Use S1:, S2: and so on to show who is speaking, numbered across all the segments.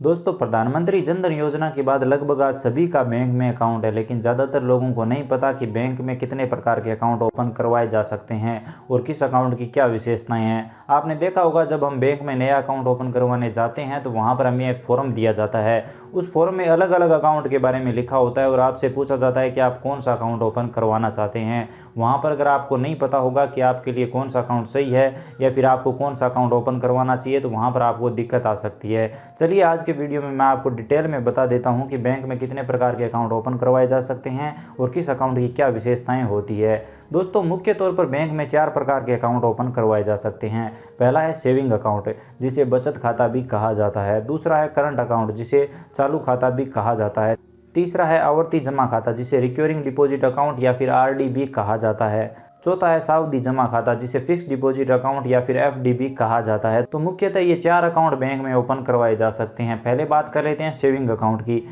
S1: दोस्तों, प्रधानमंत्री जन धन योजना के बाद लगभग आज सभी का बैंक में अकाउंट है, लेकिन ज़्यादातर लोगों को नहीं पता कि बैंक में कितने प्रकार के अकाउंट ओपन करवाए जा सकते हैं और किस अकाउंट की क्या विशेषताएं हैं। आपने देखा होगा, जब हम बैंक में नया अकाउंट ओपन करवाने जाते हैं तो वहां पर हमें एक फॉर्म दिया जाता है। उस फॉर्म में अलग अलग अकाउंट के बारे में लिखा होता है और आपसे पूछा जाता है कि आप कौन सा अकाउंट ओपन करवाना चाहते हैं। वहाँ पर अगर आपको नहीं पता होगा कि आपके लिए कौन सा अकाउंट सही है या फिर आपको कौन सा अकाउंट ओपन करवाना चाहिए, तो वहाँ पर आपको दिक्कत आ सकती है। चलिए, आज के वीडियो में मैं आपको डिटेल में बता देता हूँ कि बैंक में कितने प्रकार के अकाउंट ओपन करवाए जा सकते हैं और किस अकाउंट की क्या विशेषताएं होती है। दोस्तों, मुख्य तौर पर बैंक में 4 प्रकार के अकाउंट ओपन करवाए जा सकते हैं। पहला है सेविंग अकाउंट, जिसे बचत खाता भी कहा जाता है। दूसरा है करंट अकाउंट, जिसे चालू खाता भी कहा जाता है। तीसरा है आवर्ती जमा खाता, जिसे रिकरिंग डिपॉजिट अकाउंट या फिर आरडी भी कहा जाता है। चौथा है सावधि जमा खाता, जिसे फिक्स डिपॉजिट अकाउंट या फिर एफडी भी कहा जाता है। तो मुख्यतः ये 4 अकाउंट बैंक में ओपन करवाए जा सकते हैं। पहले बात कर लेते हैं सेविंग अकाउंट की।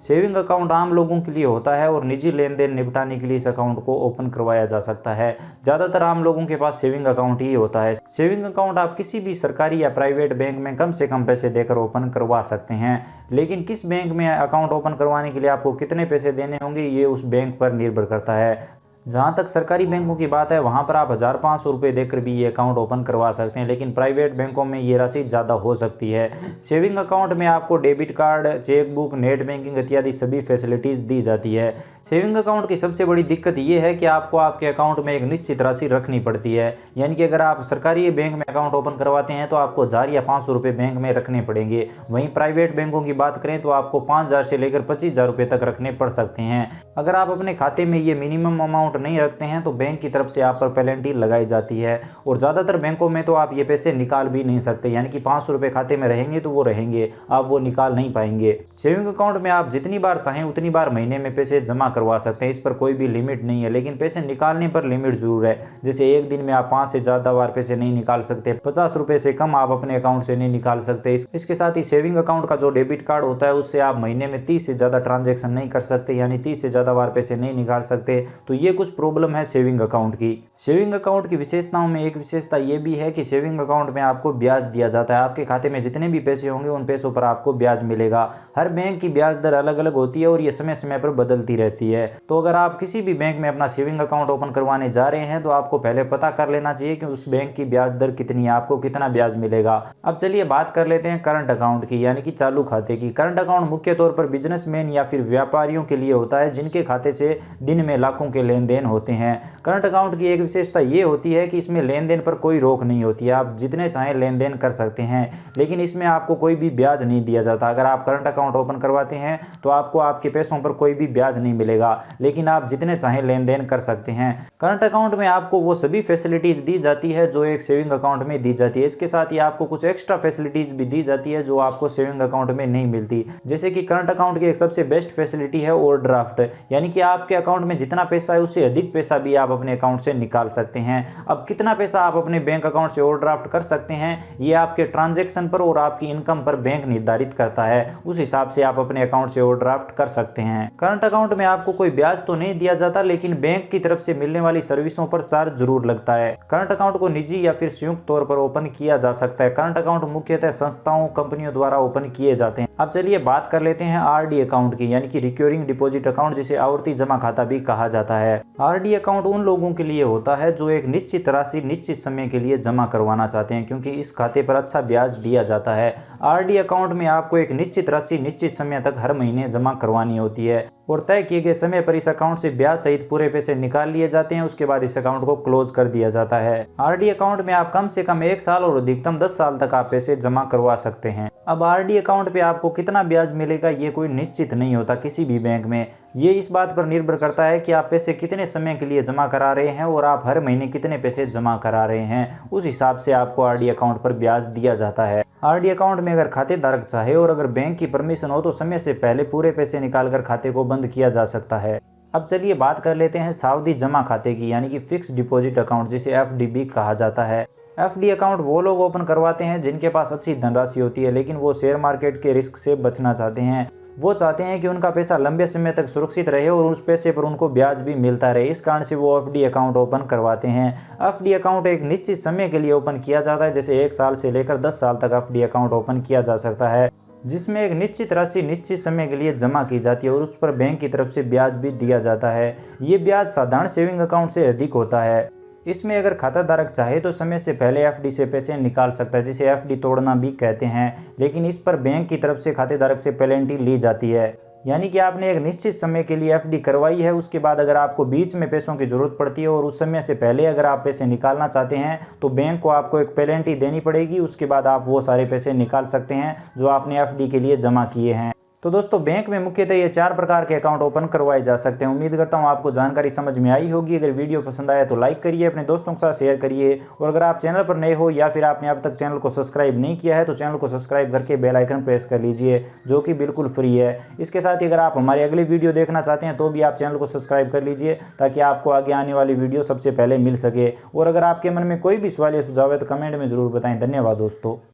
S1: सेविंग अकाउंट आम लोगों के लिए होता है और निजी लेन देन निपटाने के लिए इस अकाउंट को ओपन करवाया जा सकता है। ज़्यादातर आम लोगों के पास सेविंग अकाउंट ही होता है। सेविंग अकाउंट आप किसी भी सरकारी या प्राइवेट बैंक में कम से कम पैसे देकर ओपन करवा सकते हैं, लेकिन किस बैंक में अकाउंट ओपन करवाने के लिए आपको कितने पैसे देने होंगे ये उस बैंक पर निर्भर करता है। जहाँ तक सरकारी बैंकों की बात है, वहाँ पर आप 1500 रुपये देकर भी ये अकाउंट ओपन करवा सकते हैं, लेकिन प्राइवेट बैंकों में ये राशि ज़्यादा हो सकती है। सेविंग अकाउंट में आपको debit card, chequebook, net banking इत्यादि सभी फैसिलिटीज़ दी जाती है। सेविंग अकाउंट की सबसे बड़ी दिक्कत ये है कि आपको आपके अकाउंट में एक निश्चित राशि रखनी पड़ती है। यानी कि अगर आप सरकारी बैंक में अकाउंट ओपन करवाते हैं तो आपको 1000 या 500 रुपये बैंक में रखने पड़ेंगे। वहीं प्राइवेट बैंकों की बात करें तो आपको 5000 से लेकर 25,000 रुपये तक रखने पड़ सकते हैं। अगर आप अपने खाते में ये मिनिमम अमाउंट नहीं रखते हैं तो बैंक की तरफ से आप पर पेनल्टी लगाई जाती है और ज़्यादातर बैंकों में तो आप ये पैसे निकाल भी नहीं सकते। यानी कि 500 रुपये खाते में रहेंगे तो वो रहेंगे, आप वो निकाल नहीं पाएंगे। सेविंग अकाउंट में आप जितनी बार चाहें उतनी बार महीने में पैसे जमा करवा सकते हैं, इस पर कोई भी लिमिट नहीं है, लेकिन पैसे निकालने पर लिमिट जरूर है। जैसे एक दिन में आप 5 से ज़्यादा बार पैसे नहीं निकाल सकते, 50 रुपये से कम आप अपने अकाउंट से नहीं निकाल सकते। इसके साथ ही सेविंग अकाउंट का जो डेबिट कार्ड होता है उससे आप महीने में 30 से ज़्यादा ट्रांजेक्शन नहीं कर सकते, यानी 30 से ज़्यादा बार पैसे नहीं निकाल सकते। तो ये कुछ प्रॉब्लम है सेविंग अकाउंट की। सेविंग अकाउंट की विशेषताओं में एक विशेषता ये भी है कि सेविंग अकाउंट में आपको ब्याज दिया जाता है। आपके खाते में जितने भी पैसे होंगे उन पैसों पर आपको ब्याज मिलेगा। हर बैंक की ब्याज दर अलग अलग होती है और ये समय समय पर बदलती रहती है। तो अगर आप किसी भी बैंक में अपना सेविंग अकाउंट ओपन करवाने जा रहे हैं तो आपको पहले पता कर लेना चाहिए कि उस बैंक की ब्याज दर कितनी है, आपको कितना ब्याज मिलेगा। अब चलिए बात कर लेते हैं करंट अकाउंट की, यानी कि चालू खाते की। करंट अकाउंट मुख्य तौर पर बिजनेसमैन या फिर व्यापारियों के लिए होता है जिनके खाते से दिन में लाखों के लेन देन होते हैं। करंट अकाउंट की एक विशेषता ये होती है कि इसमें लेन देन पर कोई रोक नहीं होती है, आप जितने चाहें लेन देन कर सकते हैं, लेकिन इसमें आपको कोई भी ब्याज नहीं दिया जाता। अगर आप करंट अकाउंट ओपन करवाते हैं तो आपको आपके पैसों पर कोई भी ब्याज नहीं मिलेगा, लेकिन आप जितने चाहें लेन देन कर सकते हैं। करंट अकाउंट में आपको वो सभी फैसिलिटीज दी जाती है जो एक सेविंग अकाउंट में दी जाती है। इसके साथ ही आपको कुछ एक्स्ट्रा फैसिलिटीज भी दी जाती है जो आपको सेविंग अकाउंट में नहीं मिलती। जैसे कि करंट अकाउंट की एक सबसे बेस्ट फैसिलिटी है ओवरड्राफ्ट, यानी कि आपके अकाउंट में जितना पैसा है उससे अधिक पैसा भी आप अपने अकाउंट से निकाल सकते हैं। अब कितना पैसा आप अपने बैंक अकाउंट से ओवरड्राफ्ट कर सकते हैं ये आपके ट्रांजैक्शन पर और आपकी इनकम पर बैंक निर्धारित करता है। उस हिसाब से आप अपने अकाउंट से ओवरड्राफ्ट कर सकते हैं। करंट अकाउंट में आपको कोई ब्याज तो नहीं दिया जाता, लेकिन बैंक की तरफ से मिलने वाली सर्विसों पर चार्ज जरूर लगता है। करंट अकाउंट को निजी या फिर संयुक्त तौर पर ओपन किया जा सकता है। करंट अकाउंट मुख्यतः संस्थाओं, कंपनियों द्वारा ओपन किए जाते हैं। अब चलिए बात कर लेते हैं आरडी अकाउंट की, यानी कि रिकरिंग डिपॉजिट अकाउंट, जिसे आवर्ती जमा खाता भी कहा जाता है। आरडी अकाउंट उन लोगों के लिए होता है जो एक निश्चित राशि निश्चित समय के लिए जमा करवाना चाहते हैं, क्योंकि इस खाते पर अच्छा ब्याज दिया जाता है। आरडी अकाउंट में आपको एक निश्चित राशि निश्चित समय तक हर महीने जमा करवानी होती है और तय किए गए समय पर इस अकाउंट से ब्याज सहित पूरे पैसे निकाल लिए जाते हैं। उसके बाद इस अकाउंट को क्लोज कर दिया जाता है। आरडी अकाउंट में आप कम से कम 1 साल और अधिकतम 10 साल तक आप पैसे जमा करवा सकते हैं। अब आरडी अकाउंट पे आपको कितना ब्याज मिलेगा ये कोई निश्चित नहीं होता किसी भी बैंक में। ये इस बात पर निर्भर करता है कि आप पैसे कितने समय के लिए जमा करा रहे हैं और आप हर महीने कितने पैसे जमा करा रहे हैं, उस हिसाब से आपको आरडी अकाउंट पर ब्याज दिया जाता है। आरडी अकाउंट में अगर खातेधारक चाहे और अगर बैंक की परमिशन हो तो समय से पहले पूरे पैसे निकालकर खाते को बंद किया जा सकता है। अब चलिए बात कर लेते हैं सावधि जमा खाते की, यानी कि फिक्स डिपॉजिट अकाउंट, जिसे एफडी भी कहा जाता है। एफडी अकाउंट वो लोग ओपन करवाते हैं जिनके पास अच्छी धनराशि होती है, लेकिन वो शेयर मार्केट के रिस्क से बचना चाहते हैं। वो चाहते हैं कि उनका पैसा लंबे समय तक सुरक्षित रहे और उस पैसे पर उनको ब्याज भी मिलता रहे। इस कारण से वो एफडी अकाउंट ओपन करवाते हैं। एफडी अकाउंट एक निश्चित समय के लिए ओपन किया जाता है, जैसे 1 साल से लेकर 10 साल तक एफडी अकाउंट ओपन किया जा सकता है। जिसमें एक निश्चित राशि निश्चित समय के लिए जमा की जाती है और उस पर बैंक की तरफ से ब्याज भी दिया जाता है। ये ब्याज साधारण सेविंग अकाउंट से अधिक होता है। इसमें अगर खाताधारक चाहे तो समय से पहले एफडी से पैसे निकाल सकता है, जिसे एफडी तोड़ना भी कहते हैं, लेकिन इस पर बैंक की तरफ से खातेधारक से पेनल्टी ली जाती है। यानी कि आपने एक निश्चित समय के लिए एफडी करवाई है, उसके बाद अगर आपको बीच में पैसों की ज़रूरत पड़ती है और उस समय से पहले अगर आप पैसे निकालना चाहते हैं तो बैंक को आपको एक पेनल्टी देनी पड़ेगी। उसके बाद आप वो सारे पैसे निकाल सकते हैं जो आपने एफडी के लिए जमा किए हैं। तो दोस्तों, बैंक में मुख्यतः ये 4 प्रकार के अकाउंट ओपन करवाए जा सकते हैं। उम्मीद करता हूँ आपको जानकारी समझ में आई होगी। अगर वीडियो पसंद आया तो लाइक करिए, अपने दोस्तों के साथ शेयर करिए, और अगर आप चैनल पर नए हो या फिर आपने अब तक चैनल को सब्सक्राइब नहीं किया है तो चैनल को सब्सक्राइब करके बेल आइकन प्रेस कर लीजिए, जो कि बिल्कुल फ्री है। इसके साथ ही अगर आप हमारी अगली वीडियो देखना चाहते हैं तो भी आप चैनल को सब्सक्राइब कर लीजिए, ताकि आपको आगे आने वाली वीडियो सबसे पहले मिल सके। और अगर आपके मन में कोई भी सवाल या सुझाव है तो कमेंट में ज़रूर बताएं। धन्यवाद दोस्तों।